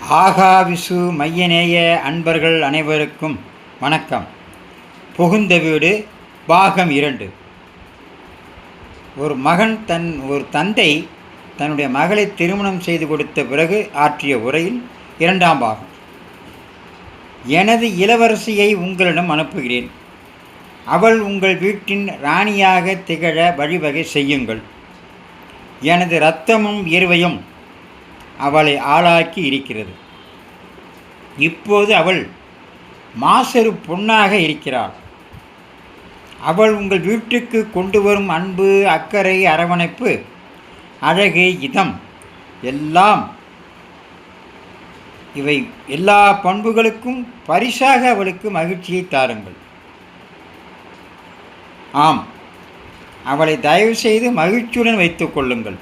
ஆகாவிசு மையநேய அன்பர்கள் அனைவருக்கும் வணக்கம். புகுந்த வீடு பாகம் 2. ஒரு தந்தை தன்னுடைய மகளை திருமணம் செய்து கொடுத்த பிறகு ஆற்றிய உரையில் 2ஆம் பாகம். எனது இளவரசியை உங்களிடம் அனுப்புகிறேன். அவள் உங்கள் வீட்டின் ராணியாக திகழ வழிவகை செய்யுங்கள். எனது இரத்தமும் வியர்வையும் அவளை ஆளாக்கி இருக்கிறது. இப்போது அவள் மாசறு பொன்னாக இருக்கிறாள். அவள் உங்கள் வீட்டுக்கு கொண்டு வரும் அன்பு, அக்கறை, அரவணைப்பு, அழகு, இதம் எல்லாம் இவை எல்லா பண்புகளுக்கும் பரிசாக அவளுக்கு மகிழ்ச்சியை தாருங்கள். ஆம், அவளை தயவு செய்து மகிழ்ச்சியுடன் வைத்துக் கொள்ளுங்கள்.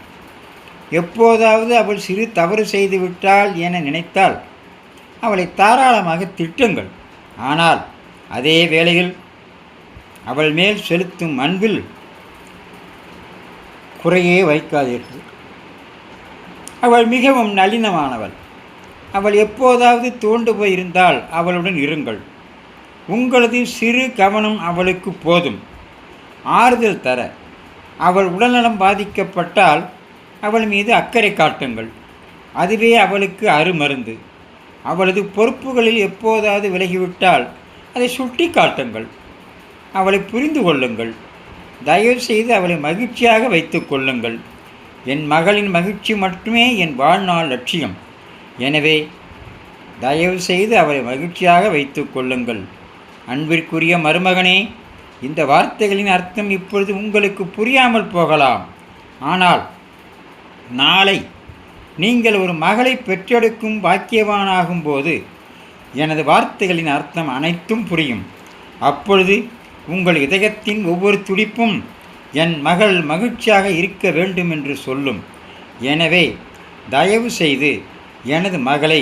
எப்போதாவது அவள் சிறு தவறு செய்து விட்டாள் என நினைத்தால் அவளை தாராளமாக திட்டுங்கள். ஆனால் அதே வேளையில் அவள் மேல் செலுத்தும் அன்பில் குறையே வைக்காதீர்கள். அவள் மிகவும் நளினமானவள். அவள் எப்போதாவது தோண்டு போயிருந்தால் அவளுடன் இருங்கள். உங்களது சிறு கவனம் அவளுக்கு போதும். ஆறுதல் தர அவள் உடல்நலம் பாதிக்கப்பட்டால் அவள் மீது அக்கறை காட்டுங்கள். அதுவே அவளுக்கு அருமருந்து. அவளது பொறுப்புகளில் எப்போதாவது விலகிவிட்டால் அதை சுட்டி காட்டுங்கள். அவளை புரிந்து கொள்ளுங்கள். தயவு செய்து அவளை மகிழ்ச்சியாக வைத்து கொள்ளுங்கள். என் மகளின் மகிழ்ச்சி மட்டுமே என் வாழ்நாள் லட்சியம். எனவே தயவு செய்து அவளை மகிழ்ச்சியாக வைத்து கொள்ளுங்கள். அன்பிற்குரிய மருமகனே, இந்த வார்த்தைகளின் அர்த்தம் இப்பொழுது உங்களுக்கு புரியாமல் போகலாம். ஆனால் நாளை நீங்கள் ஒரு மகளை பெற்றெடுக்கும் பாக்கியவானாகும்போது எனது வார்த்தைகளின் அர்த்தம் அனைத்தும் புரியும். அப்பொழுது உங்கள் இதயத்தின் ஒவ்வொரு துடிப்பும் என் மகள் மகிழ்ச்சியாக இருக்க வேண்டும் என்று சொல்லும். எனவே தயவு செய்து எனது மகளை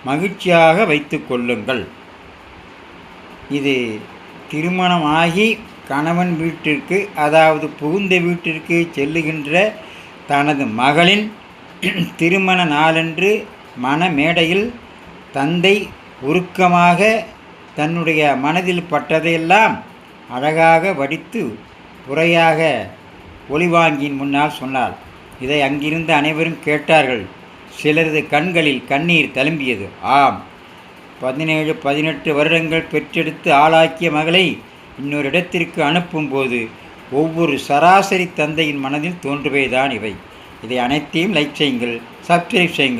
மகிழ்ச்சியாக வைத்து கொள்ளுங்கள். இது திருமணமாகி கணவன் வீட்டிற்கு, அதாவது புகுந்த வீட்டிற்கு செல்லுகின்ற தனது மகளின் திருமண நாளன்று மணமேடையில் தந்தை உருக்கமாக தன்னுடைய மனதில் பட்டதையெல்லாம் அழகாக வடித்து உரையாக ஒளிவாங்கியின் முன்னால் சொன்னார். இதை அங்கிருந்த அனைவரும் கேட்டார்கள். சிலரது கண்களில் கண்ணீர் தழும்பியது. ஆம், 17-18 வருடங்கள் பெற்றெடுத்து ஆளாக்கிய மகளை இன்னொரு இடத்திற்கு அனுப்பும்போது ஒவ்வொரு சராசரி தந்தையின் மனதில் தோன்றுவைதான் இவை. இதை அனைத்தையும் லைக் செய்யுங்கள், சப்ஸ்கிரைப் செய்யுங்கள்.